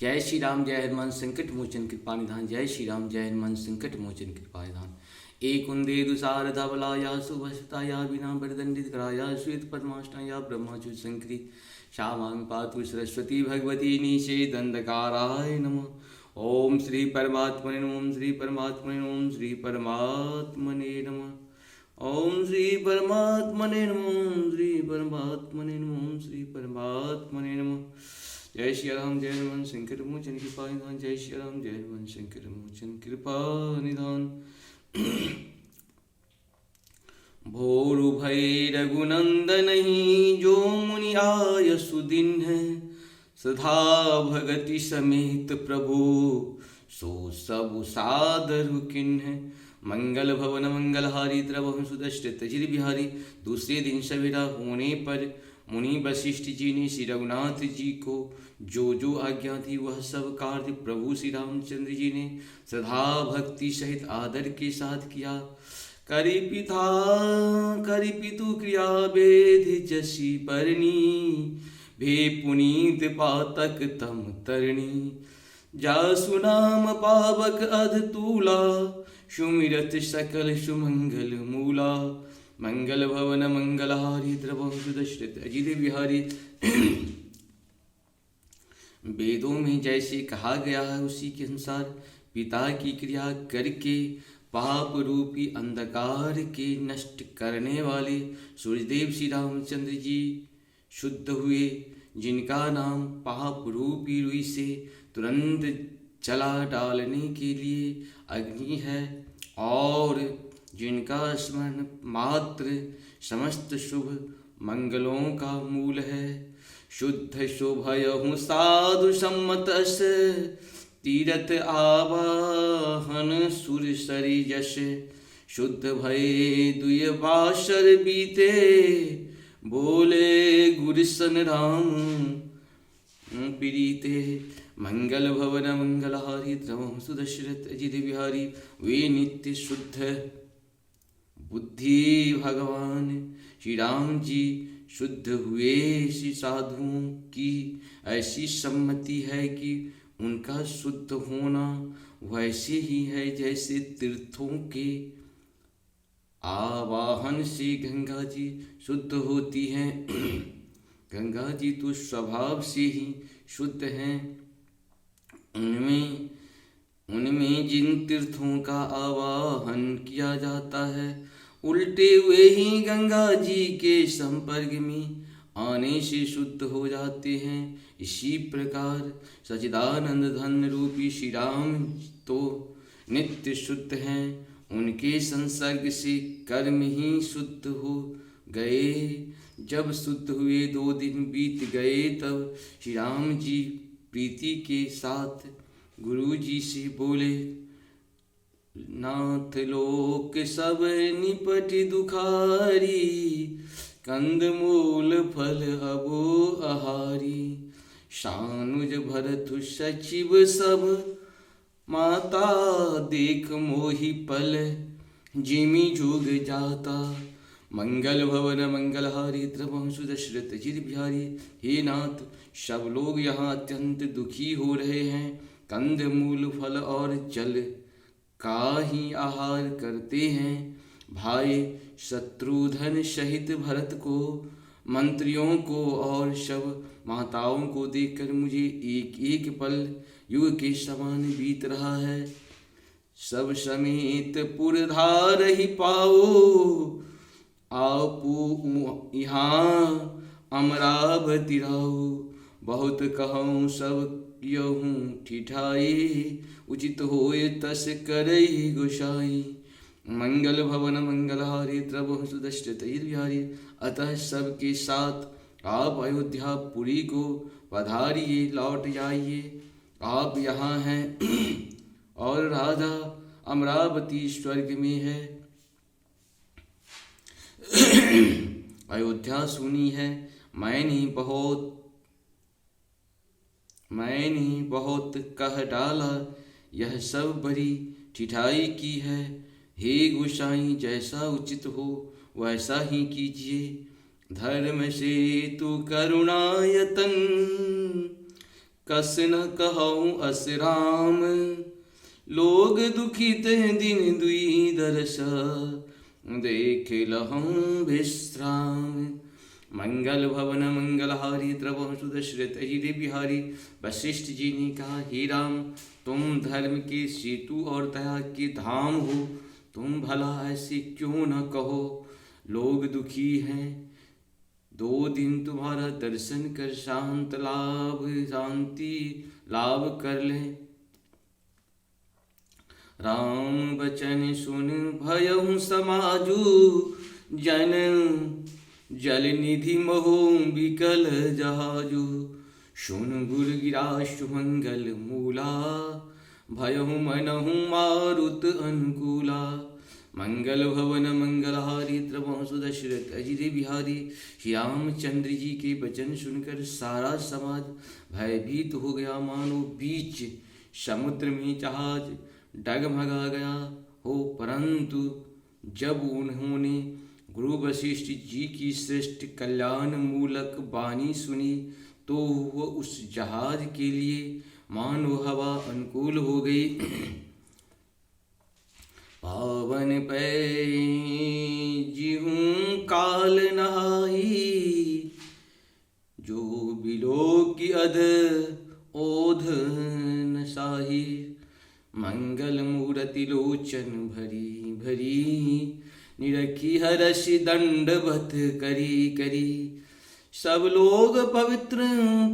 जय श्री राम जय हनुमान संकट मोचन कृपा निधान। जय श्री राम जय हनुमान संकट मोचन कृपा निधान। एक कुंदे दुसार धवलाया सुभस्ताया बिना बरदंडित कराया श्वेत पद्माष्टाया ब्रह्मचु संकृति श्यामांग पातु सरस्वती भगवती निषेदंधकाराय नमः। ओम श्री परमात्मने नमः। ओम श्री परमात्मने नमः। ओम श्री परमात्मने नमः। ओम श्री परमात्मने नमः। ओम श्री परमात्मने नमः। ओम श्री परमात्मने नमः। जय श्री राम जय हनुमान शंकर मोचन कृपा निधान। जय श्री राम जय हनुमान शंकर मोचन कृपा निधान। भोरु भय रघुनंदन जो मुनि आय सुदिन है सदा भगति समेत प्रभु सो सब सादर किन है। मंगल भवन मंगलहारी द्रवहु सुदश्रित जिर बिहारी। दूसरे दिन सवेरा होने पर मुनि वशिष्ठ जी ने श्री रघुनाथ जी को जो जो आज्ञा थी वह सब कार्य प्रभु श्री रामचंद्र जी ने श्रद्धा भक्ति सहित आदर के साथ किया। करि पितु क्रिया वेद जसी परनी भे पुनीत पातक तम तरणी। जासु नाम पावक अध तूला सुमिरत सकल सुमंगल मूला। मंगल भवन मंगलहारी द्रवहु सुदश्रित अजित बिहारी। वेदों में जैसे कहा गया है उसी के अनुसार पिता की क्रिया करके पाप रूपी अंधकार के नष्ट करने वाले सूर्यदेव श्री रामचंद्र जी शुद्ध हुए, जिनका नाम पाप रूपी रुई से तुरंत जला डालने के लिए अग्नि है और जिनका स्मरण मात्र समस्त शुभ मंगलों का मूल है। शुद्ध शुभयहु साधु सम्मतस तीरथ आवाहन सुर सरी जस। शुद्ध भय दुय बासर बीते बोले गुरसन राम प्रीते। मंगल भवन मंगलहारी द्रवहु सुदशरथ अजित बिहारी। वे नित्य शुद्ध बुद्धि भगवान श्री राम जी शुद्ध हुए। श्री साधुओं की ऐसी सम्मति है कि उनका शुद्ध होना वैसे ही है जैसे तीर्थों के आवाहन से गंगा जी शुद्ध होती हैं। गंगा जी तो स्वभाव से ही शुद्ध हैं। उनमें जिन तीर्थों का आवाहन किया जाता है उल्टे हुए ही गंगा जी के संपर्क में आने से शुद्ध हो जाते हैं। इसी प्रकार सच्चिदानंद धन रूपी श्री राम तो नित्य शुद्ध हैं। उनके संसर्ग से कर्म ही शुद्ध हो गए। जब शुद्ध हुए 2 दिन बीत गए तब श्री राम जी प्रीति के साथ गुरु जी से बोले, नाथ लोक सब निपट दुखारी कंद मूल फल अबो आहारी। शानुज भरत सचिव सब माता देख मोहि पल जिमि जुग जाता। मंगल भवन मंगलहारी द्रवहु सुदशरथ जिर बिहारी। हे नाथ, सब लोग यहाँ अत्यंत दुखी हो रहे हैं। कंद मूल फल और जल का ही आहार करते हैं। भाई शत्रुघ्न सहित भरत को, मंत्रियों को और सब माताओं को देखकर मुझे एक एक पल युग के समान बीत रहा है। सब समेत पुरधार ही पाओ आपू यहाँ अमरावती राओ। बहुत कहूँ सब यहूँ ठिठाई उचित होए तस करई गोसाई। मंगल भवन मंगलहारी द्रवहु सुदश्रित बिहारी। अतः सबके साथ आप अयोध्या पुरी को पधारिए, लौट जाइए। आप यहाँ हैं और राधा अमरावती स्वर्ग में है। अयोध्या सुनी है मैंने बहुत कह डाला, यह सब बड़ी ठिठाई की है। हे गोसाई, जैसा उचित हो वैसा ही कीजिए। धर्म से तु करुणायतन कस न कहूँ अस राम। लोग दुखित दिन दुई दरस, देख लहूँ विश्राम। मंगल भवन मंगलहारी, त्रिभुवन सुदशरथ अजित बिहारी। वशिष्ठ जी ने कहा, हे राम, तुम धर्म के सेतु और दया के धाम हो, तुम भला ऐसे क्यों न कहो। लोग दुखी हैं, 2 दिन तुम्हारा दर्शन कर शांति लाभ कर लें। राम बचन सुन भयहु समाजू, जन जल निधि महु विकल जहाजू। सुन गुर गिरा सुमंगल मूला, भयहु मनहु मारुत अनुकूला। मंगल भवन मंगलहारी, त्रिभुवन सुदशरथ अजित बिहारी। श्यामचंद्र जी के वचन सुनकर सारा समाज भयभीत हो गया, मानो बीच समुद्र में जहाज डगमगा गया हो। परंतु जब उन्होंने गुरु वशिष्ठ जी की श्रेष्ठ कल्याण मूलक वाणी सुनी, तो वह उस जहाज के लिए मानो हवा अनुकूल हो गई। पावन पै जिहूं काल नहाई, जो बिलो की अध ओध न साही। मंगल मूर्ति लोचन भरी भरी, निरखी हर्ष दंडवत करी करी। सब लोग पवित्र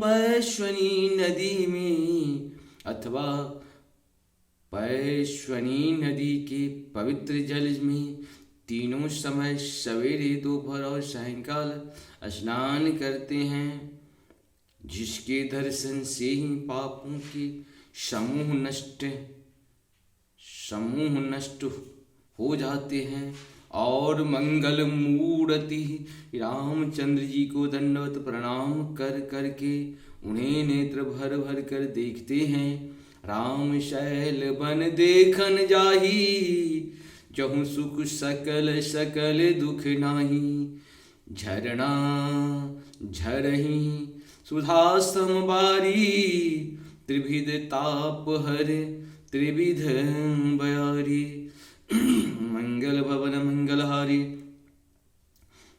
पैश्वनी नदी में, अथवा पैश्वनी नदी के पवित्र जल में तीनों समय सवेरे, दोपहर और सायंकाल स्नान करते हैं, जिसके दर्शन से ही पापों के समूह नष्ट हो जाते हैं। और मंगल मूर्ति रामचंद्र जी को दंडवत प्रणाम कर करके उन्हें नेत्र भर भर कर देखते हैं। राम शैल बन देखन जाही, जहु सुख सकल सकल दुख नाही। झरना झरही सुधा समबारी, त्रिविध ताप हर त्रिविध बयारी। मंगल भवन मंगलहारी,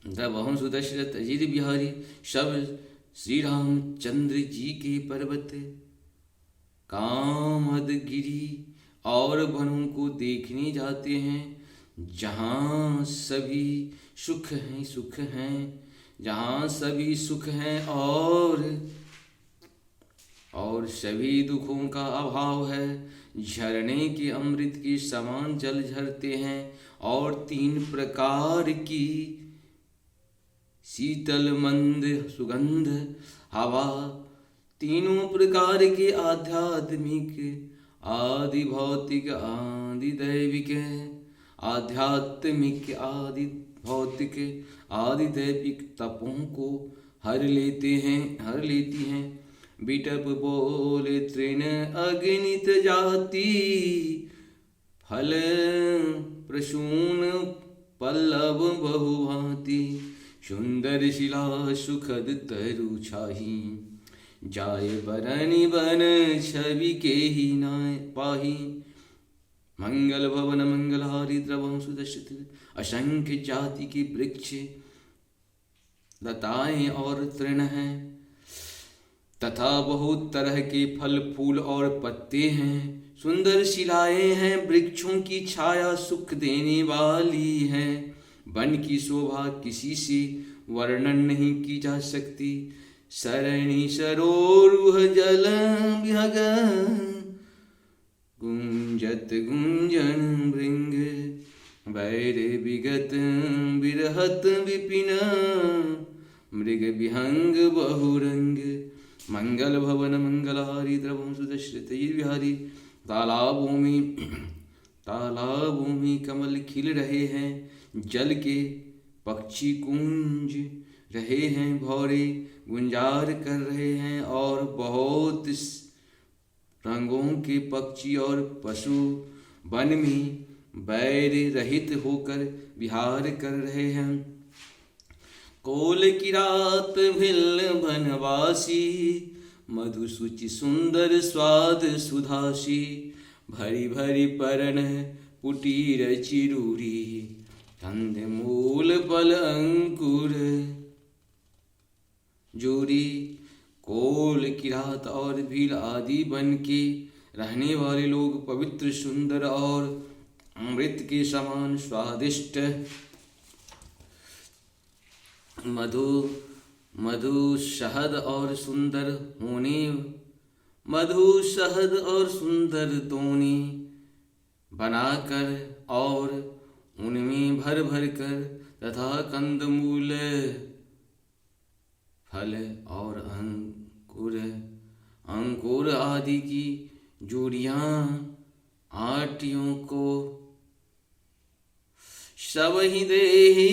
त्रिभुवन सुदशरथ अजित बिहारी। सब श्री रामचंद्र जी के पर्वत कामदगिरी और वनों को देखने जाते हैं, जहाँ सभी सुख हैं, जहाँ सभी सुख हैं और सभी दुखों का अभाव है। झरने के अमृत के समान जल झरते हैं, और 3 प्रकार की शीतल मंद सुगंध हवा, तीनों प्रकार के आध्यात्मिक, आदि भौतिक, आदि दैविक, आध्यात्मिक, आदि भौतिक, आदि दैविक तपों को हर लेती हैं। बिटप बोले तृण अगणित जाति, फल प्रसून पल्लव बहुभांति। सुंदर शिला सुखद तरु छाही, जाय बरनि बन छवि के ही नाय पाही। मंगल भवन मंगलहारी, त्रिभुवन सुदशरथ। असंख्य जाति के वृक्ष, लताएं और तृण हैं, तथा बहुत तरह के फल फूल और पत्ते हैं। सुंदर शिलाएं हैं, वृक्षों की छाया सुख देने वाली है। वन की शोभा किसी से वर्णन नहीं की जा सकती। सरणी सरोरुह जल विहग, गुंजत गुंजन भृंग, वैर विगत विरहत विपिन, मृग विहंग बहुरंग। मंगल भवन मंगलहारी, त्रिभुवन सुदशरथ बिहारी। तालाबों में कमल खिल रहे हैं, जल के पक्षी गूंज रहे हैं, भौरे गुंजार कर रहे हैं, और बहुत रंगों के पक्षी और पशु वन में बैर रहित होकर विहार कर रहे हैं। कोल की रात भिल बनवासी, मधु सुचि सुंदर स्वाद सुधासी, भरी भरी परण कुटीर चिरूरी, कंद मूल फल अंकुर जोरी। कोल किरात और भील आदि वन के रहने वाले लोग पवित्र, सुंदर और अमृत के समान स्वादिष्ट मधु शहद और सुंदर दोने बनाकर और उनमें भर भर कर तथा कंदमूल फल और अंकुर आदि की जोड़ियां आटियों को सबहि देहि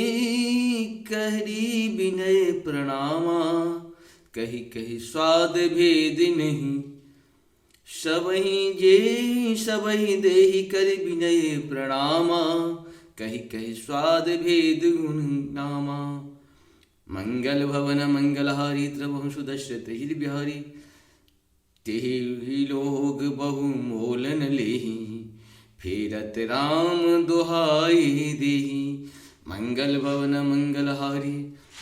कहरी विनय प्रणामा, कही कही स्वाद भेद नहीं, सबहि देहि कर विनय प्रणामा, कही कही स्वाद भेद गुण नामा। मंगल भवन मंगलहारी त्रिभुवन सुदशरथ हिर बिहारी, तेहि लोग बहु मोल न लेहि, फेरत राम दुहाई देहि। मंगल भवन मंगलहारी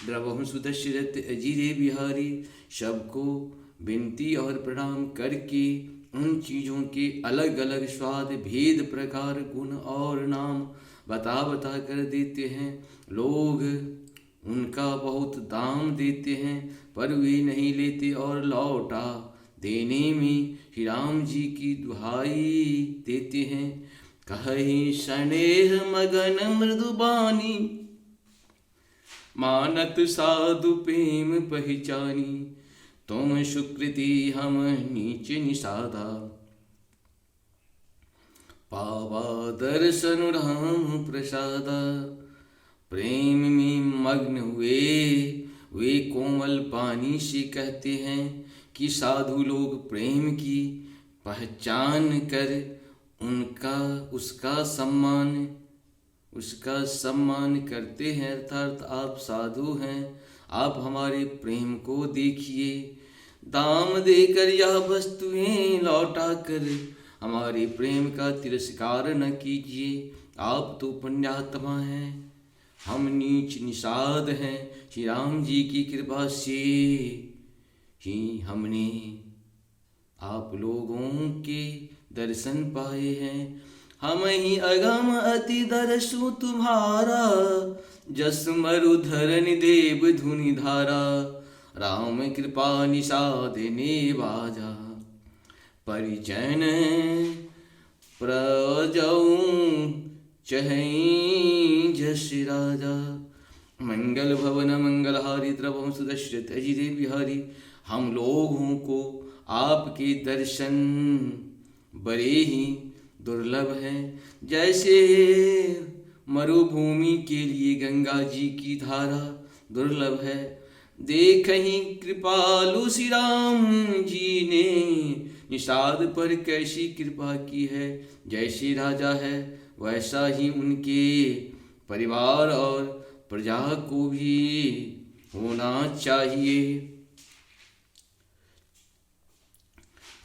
द्रवहु सुदशरथ अजीरे बिहारी। सबको विनती और प्रणाम करके उन चीज़ों के अलग अलग स्वाद भेद प्रकार गुण और नाम बता कर देते हैं। लोग उनका बहुत दाम देते हैं पर वे नहीं लेते और लौटा देने में श्री राम जी की दुहाई देते हैं। कहि स्नेह मगन मृदुबानी, मानत साधु प्रेम पहचानी, तुम सुकृति हम नीच निषादा, पावा दर्शन राम प्रसादा। प्रेम में मग्न हुए वे कोमल पानी से कहते हैं कि साधु लोग प्रेम की पहचान कर उसका सम्मान करते हैं। अर्थात आप साधु हैं, आप हमारे प्रेम को देखिए। दाम देकर यह वस्तुएं लौटा कर हमारे प्रेम का तिरस्कार न कीजिए। आप तो पुण्यात्मा हैं, हम नीच निषाद हैं। श्री राम जी की कृपा से ही हमने आप लोगों के दर्शन पाए हैं। हम ही अगम अति दर्शु तुम्हारा, जस मरुधरन देव धुनि धारा। राम कृपा निषाद ने बाजा, परिजन प्रजऊ चहई जस राजा। मंगल भवन मंगलहारी द्रवहु सुदशरथ अजिरे बिहारी। हम लोगों को आपके दर्शन बड़े ही दुर्लभ हैं। जैसे मरुभूमि के लिए गंगा जी की धारा दुर्लभ है, देखहि कृपालु श्री राम जी ने निषाद पर कैसी कृपा की है। जैसे राजा है वैसा ही उनके परिवार और प्रजा को भी होना चाहिए।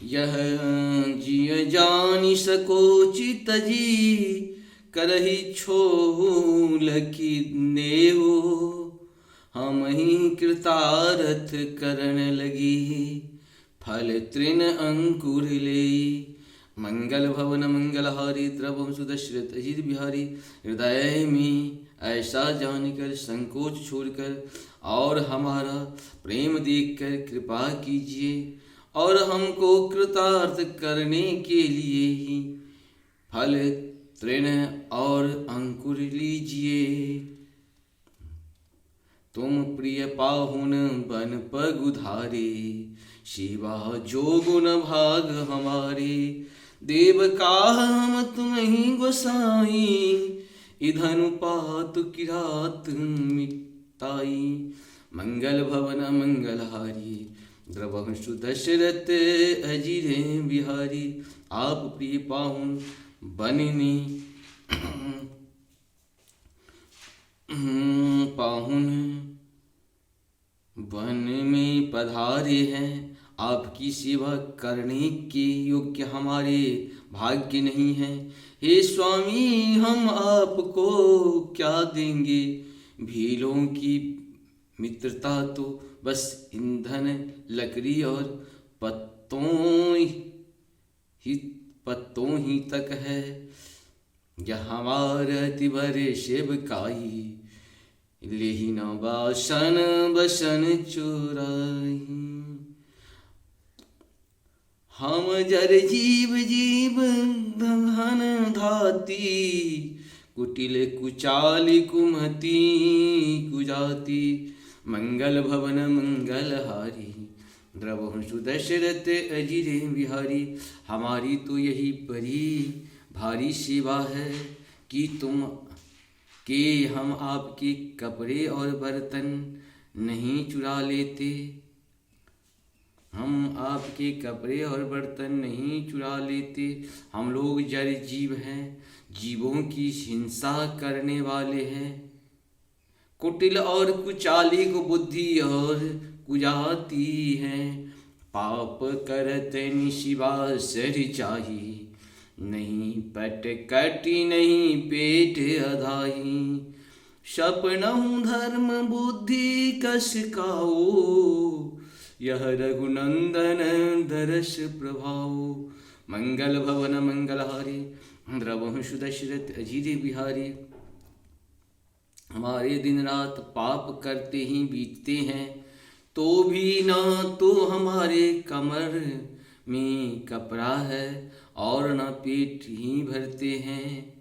यह जिय जानि सकोचित जी, करहि छोल की नेहो। हम ही कृतारथ करण लगी, फल तृण अंकुर ले। मंगल भवन मंगलहारी द्रवहु सुदशरथ अजिर बिहारी। हृदय में ऐसा जानकर संकोच छोड़कर और हमारा प्रेम देखकर कृपा कीजिए और हमको कृतार्थ करने के लिए ही फल तृण और अंकुर लीजिए। तुम प्रिय पाहुन बन पगुधारे, सेवा जो गुण भाग हमारे। देव का हम तुम ही गोसाई, इधनु पातु किरात मिताई। मंगल भवन मंगलहारी द्रवहु सुदशरथ अजिरे बिहारी। आप प्रिय पाहुन बनने पाहुन वन में पधारे हैं, आपकी सेवा करने के योग्य हमारे भाग्य नहीं है। हे स्वामी, हम आपको क्या देंगे? भीलों की मित्रता तो बस ईंधन, लकड़ी और पत्तों ही तक है। यह हमारा तिबर सेवकाई, लेहि न बासन बसन चोराई। हम जर जीव धन धाती, कुटिल कुचाली कुमति कुजाति। मंगल भवन मंगलहारी, द्रवहु सुदशरथ अजिरे बिहारी। हमारी तो यही बड़ी भारी सेवा है कि हम आपके कपड़े और बर्तन नहीं चुरा लेते। हम आपके कपड़े और बर्तन नहीं चुरा लेते। हम लोग जड़ जीव हैं, जीवों की हिंसा करने वाले हैं। कुटिल और कुचाली को बुद्धि और कुजाती है। पाप करत निशिवा सर चाही, नहीं पट कटी नहीं पेट अधाई। सपनहु धर्म बुद्धि कस खाओ, यह रघुनंदन दरस प्रभाव। मंगल भवन मंगलहारी, द्रवहु सुदशरथ अजिरे बिहारी। हमारे दिन रात पाप करते ही बीतते हैं, तो भी ना तो हमारे कमर में कपड़ा है और न पेट ही भरते हैं।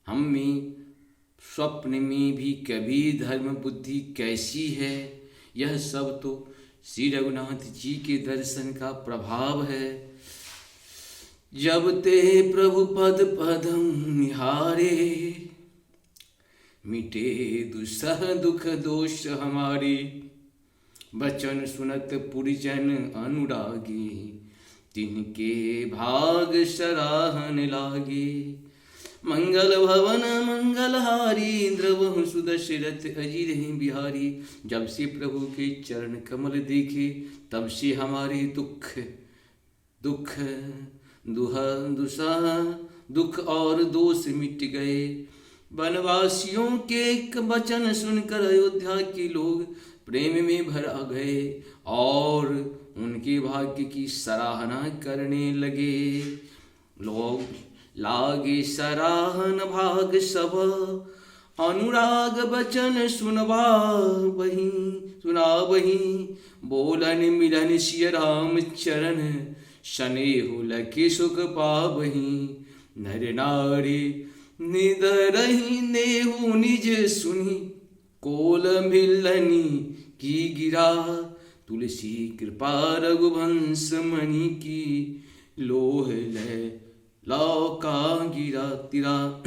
हम में स्वप्न में भी कभी धर्म बुद्धि कैसी है? यह सब तो श्री रघुनाथ जी के दर्शन का प्रभाव है। जब ते प्रभु पद पदम निहारे, मिटे दुसह दुख दोष हमारे। बचन सुनत पुरिजन अनुरागी, तिनके भाग सराहन लागे। मंगल भवन मंगलहारी, द्रवहु सुदशरथ अजिरे बिहारी। जब से प्रभु के चरण कमल देखे, तब से हमारे दुख और दोष मिट गए। वनवासियों के वचन सुनकर अयोध्या के लोग प्रेम में भर आ गए और उनके भाग्य की सराहना करने लगे। लोग लागे सराहन भाग सब, अनुराग बचन सुना बही। बोलन मिलन सिय राम चरण, स्नेहु लखि सुख पाबही। नर नारी निदरहि नेहु निज सुनी, कोल मिलनी की गिरा। तुलसी कृपा रघुवंश मणि की, लोह लौका गिरा तिरा।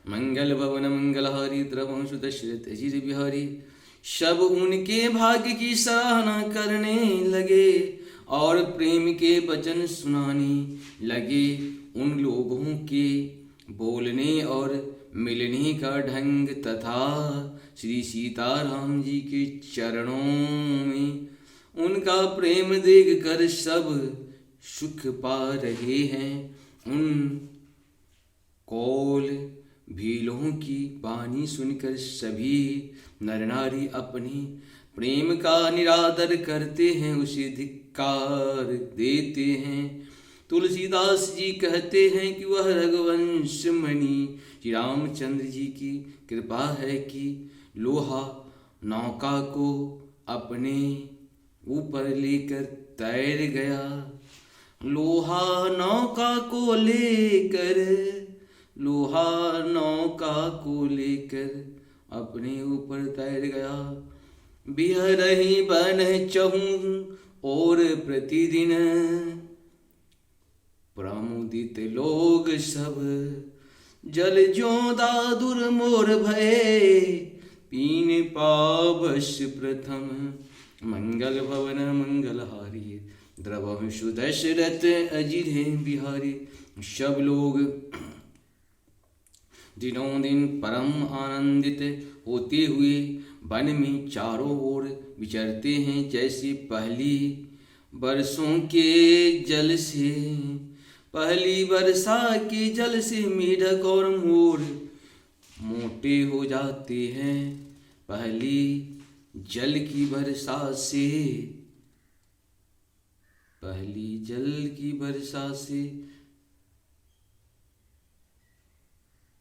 मंगल भवन मंगलहारी, द्रवहु सुदशरथ अजिरे बिहारी। सब उनके भाग्य की सराहना करने लगे और प्रेम के वचन सुनाने लगे। उन लोगों के बोलने और मिलने का ढंग तथा श्री सीताराम जी के चरणों में उनका प्रेम देखकर सब सुख पा रहे हैं। उन कौल भीलों की वाणी सुनकर सभी नर नारी अपने प्रेम का निरादर करते हैं, उसे धिक्कार देते हैं। तुलसीदास जी कहते हैं कि वह रघुवंश मणि श्री रामचंद्र जी की कृपा है कि लोहा नौका को अपने ऊपर लेकर तैर गया। लोहा नौका को लेकर अपने ऊपर तैर गया। बिहरहि बन चहूँ और प्रतिदिन, प्रमुदित लोग सब जल ज्यों दादुर मोर भये। पीन पावश प्रथम मंगल भवन मंगलहारी, द्रवहु सुदशरथ अजिरे बिहारी। सब लोग दिनों दिन परम आनंदित होते हुए वन में चारों ओर विचरते हैं जैसे पहली बरसों के जल से। पहली वर्षा के जल से मेढक और मोर मोटे हो जाते हैं। पहली जल की वर्षा से, पहली जल की वर्षा से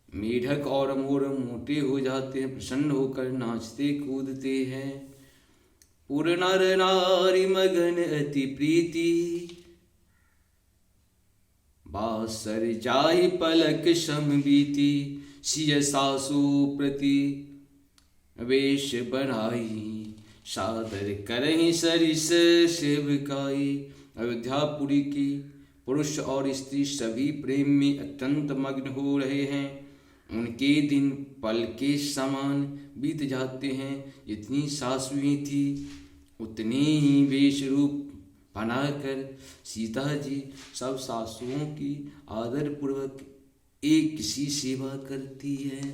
मेढक और मोर मोटे हो जाते हैं, प्रसन्न होकर नाचते कूदते हैं। पुर नर नारी मगन अति प्रीति, बासर जाहि पलक सम बीती। सिय सासु प्रति वेश बनाई, सादर करहि सरिस सेवकाई। अयोध्यापुरी की पुरुष और स्त्री सभी प्रेम में अत्यंत मग्न हो रहे हैं। उनके दिन पल के समान बीत जाते हैं। जितनी सासुएं थी उतने ही वेश रूप बनाकर सीता जी सब सासुओं की आदर पूर्वक एक सी सेवा करती है।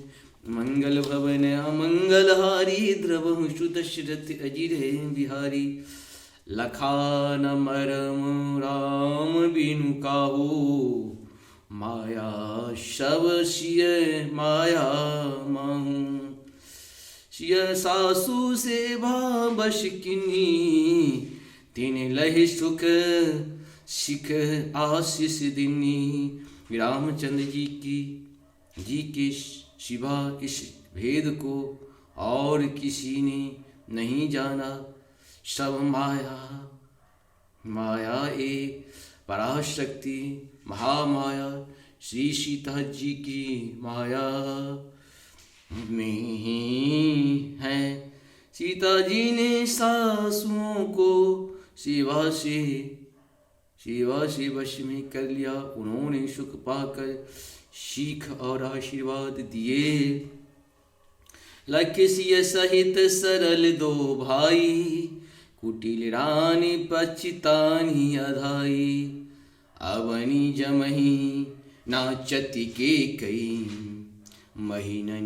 मंगल भवन अमंगलहारी, द्रवहु सुत दशरथ अजिर बिहारी। लखान मरम राम बिनु काहू, माया शव सिय माया माहू। सिय सासु सेवा बश किन्ही, तिन लहि सुख सिख आशीष दिनी। रामचंद्र जी के सिवा इस भेद को और किसी ने नहीं जाना। सब माया एक पराशक्ति महामाया श्री सीता जी की माया में ही है। सीता जी ने सासुओं को सेवा से वश में कर लिया। उन्होंने सुख पाकर सीख और आशीर्वाद दिए। लक्ष्य सहित सरल दो भाई, कुटिल रानी पचितानी अधाई। अवनी जमही नाचति के कई, महीना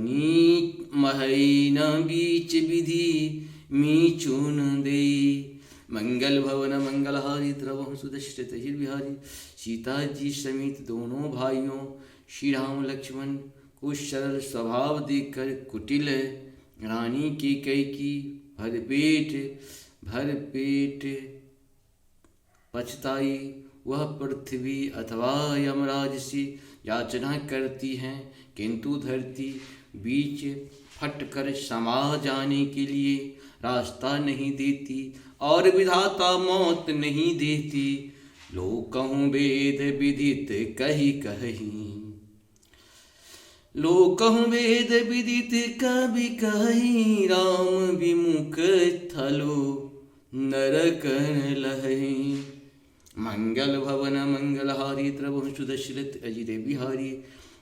बीच विधि मीचून दे। मंगल भवन मंगलहारी, द्रवहु सुत दशरथ अजिर बिहारी। सीता जी समेत दोनों भाइयों श्री राम लक्ष्मण को सरल स्वभाव देखकर कुटिल रानी की कैकी भर पेट पछताई। वह पृथ्वी अथवा यमराज से याचना करती हैं, किंतु धरती बीच फटकर समा जाने के लिए रास्ता नहीं देती और विधाता मौत नहीं देती। लोकहु वेद विदित कही कही, लोकहु वेद विदित कवि कही। राम विमुख थलो नरकन लहि। मंगल भवन मंगलहारी, द्रवहु सुत दशरथ अजिर बिहारी।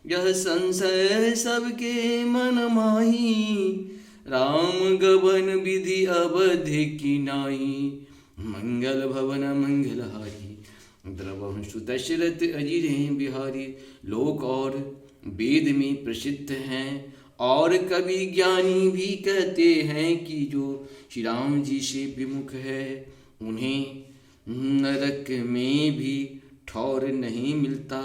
यह संशय सबके मन माही, राम गवन विधि अवधि की नाई। मंगल भवन मंगलहारी, द्रवहु सुत दशरथ अजिर बिहारी। लोक और वेद में प्रसिद्ध हैं और कवि ज्ञानी भी कहते हैं कि जो श्री राम जी से विमुख है उन्हें नरक में भी ठौर नहीं मिलता।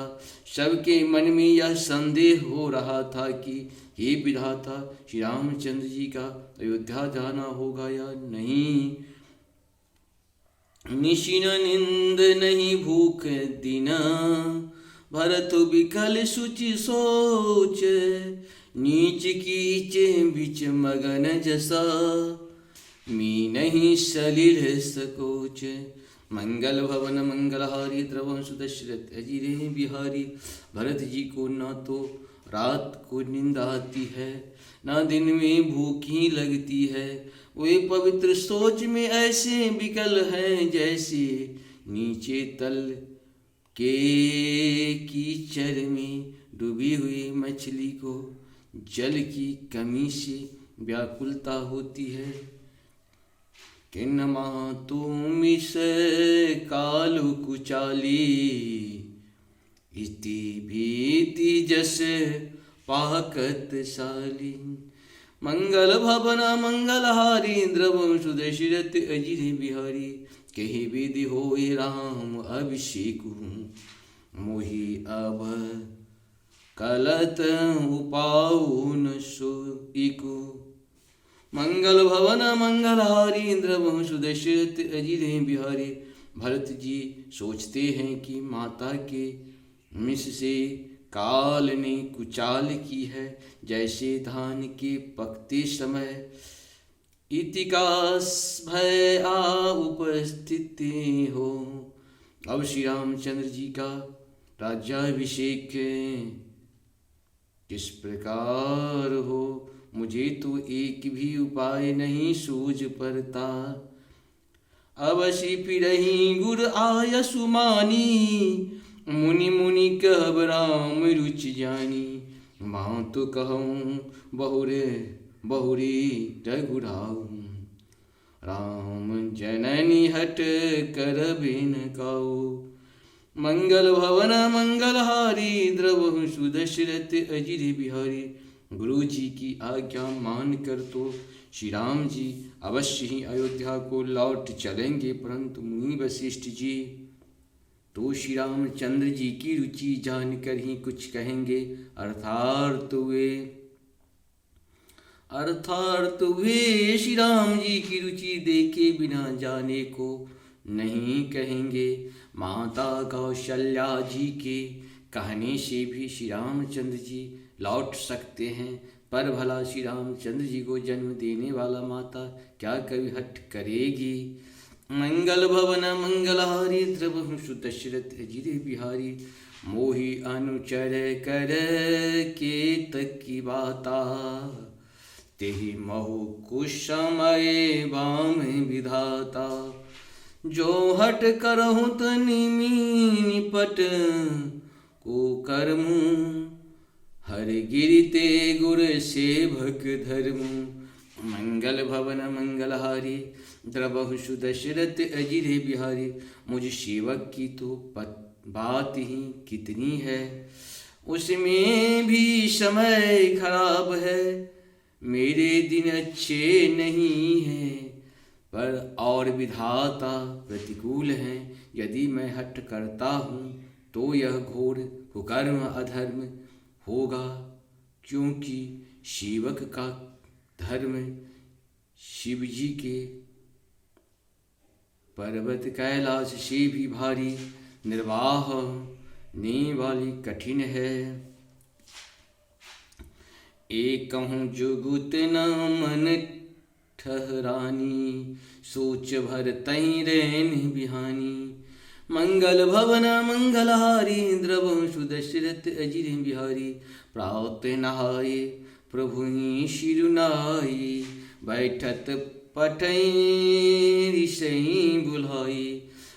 सबके मन में यह संदेह हो रहा था कि हे विधाता, श्री रामचंद्र जी का अयोध्या जाना होगा या नहीं। निशिन निंद नहीं भूख दिना, भरत विकल सुचि सोच। नीच कीच बिच मगन जसा, मी नहीं सलिल सकोच। मंगल भवन मंगलहारी, द्रवहु सुत दशरथ अजिर बिहारी। भरत जी को न तो रात को नींद आती है न दिन में भूख ही लगती है। वे पवित्र सोच में ऐसे विकल हैं जैसे नीचे तल के कीचड़ में डूबी हुई मछली को जल की कमी से व्याकुलता होती है। किन्नमा तुमिस कालु कुचाली, इति भीति जस पाकत साली। मंगल भवन मंगलहारी इंद्रवंशु दशरथ अजिर बिहारी कही विधि होए राम अभिषेक मोहि अब कलत उपाऊ न सोइकु। मंगल भवन मंगलहारी इंद्रवंशु दशरथ अजिर बिहारी। भरत जी सोचते हैं कि माता के मिस से काल ने कुचाल की है, जैसे धान के पकते समय इतिकास भय आ उपस्थित हो। अब श्री रामचंद्र जी का राज्याभिषेक किस प्रकार हो, मुझे तो एक भी उपाय नहीं सूझ पड़ता। अवश्य फिरहि गुर आय सुमानी, मुनि मुनि कहब राम रुचि जानी। माँ तो कहूँ बहुरे बहुरी रघुराऊ, राम जननी हट कर बिन काऊ। मंगल भवन मंगलहारी द्रवहु दशरथ अजिर बिहारी। गुरु जी की आज्ञा मान कर तो श्री राम जी अवश्य ही अयोध्या को लौट चलेंगे, परंतु मुनि वशिष्ठ जी तो श्री रामचंद्र जी की रुचि जानकर ही कुछ कहेंगे। अर्थात वे श्री राम जी की रुचि देखे बिना जाने को नहीं कहेंगे। माता कौशल्या जी के कहने से भी श्री रामचंद्र जी लौट सकते हैं, पर भला श्री रामचंद्र जी को जन्म देने वाला माता क्या कभी हट करेगी। मंगल भवन मंगलहारी द्रवहु दशरथ अजिर बिहारी। मोहि अनुचर कर के तकी बाता, तेहि महु कुसमय वाम विधाता। जो हट करहु तनिमी निपट को करमु, हर गिरते गुर सेवक धर्मु। मंगल भवन मंगलहारी द्रवहु दशरथ अजिर बिहारी। मुझ सेवक की तो बात ही कितनी है, उसमें भी समय खराब है। मेरे दिन अच्छे नहीं हैं, पर और विधाता प्रतिकूल हैं। यदि मैं हट करता हूँ तो यह घोर कुकर्म अधर्म होगा, क्योंकि सेवक का धर्म शिव जी के पर्वत कैलाश से भी भारी, निर्वाह ने वाली कठिन है। एक कहूँ जुगुत न मन ठहरानी, सोच भर तई रैन बिहानी। मंगल भवन मंगलहारी द्रवहु दशरथ अजिर बिहारी। प्रात नहाए प्रभु शिरुनाई, बैठत पठई ऋषि बुलाई।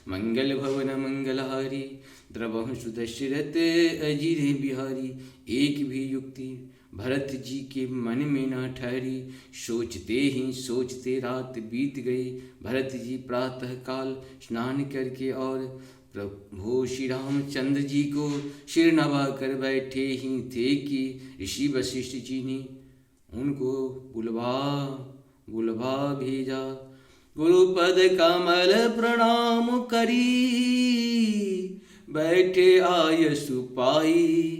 मंगल भवन मंगलहारी द्रवहु दशरथ अजिर बिहारी। एक भी युक्ति भरत जी के मन में न ठहरी, सोचते ही सोचते रात बीत गई। भरत जी प्रातः काल स्नान करके और प्रभु श्री रामचंद्र जी को सिर नवा कर बैठे ही थे कि ऋषि वशिष्ठ जी ने उनको बुलवा भेजा। गुरुपद कमल प्रणाम करी, बैठे आय सुपाई।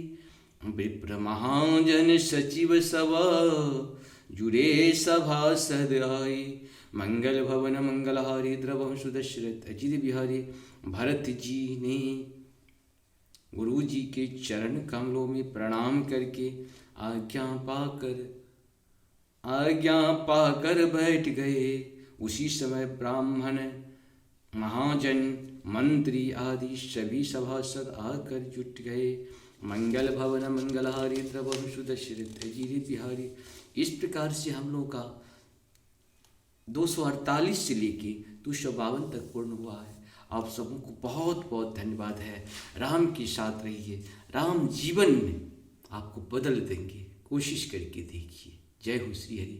विप्र महाजन सचिव सभा, जुड़े सभासद आई। मंगल भवन मंगलहारी द्रवहु दशरथ अजिर बिहारी। भरत जी ने गुरु जी के चरण कमलों में प्रणाम करके आज्ञा पाकर बैठ गए। उसी समय ब्राह्मण महाजन मंत्री आदि सभी सभासद आकर जुट गए। मंगल भवन मंगलहारी द्रवहु दशरथ अजिर बिहारी। इस प्रकार से हम लोग का 248 से लेके 252 तक पूर्ण हुआ है। आप सबों को बहुत बहुत धन्यवाद है। राम के साथ रहिए, राम जीवन में आपको बदल देंगे, कोशिश करके देखिए। जय हो श्री हरि,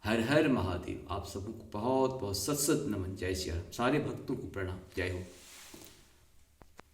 हर हर महादेव। आप सबों को बहुत बहुत सत सत नमन। जय श्री राम। सारे भक्तों को प्रणाम। जय हो।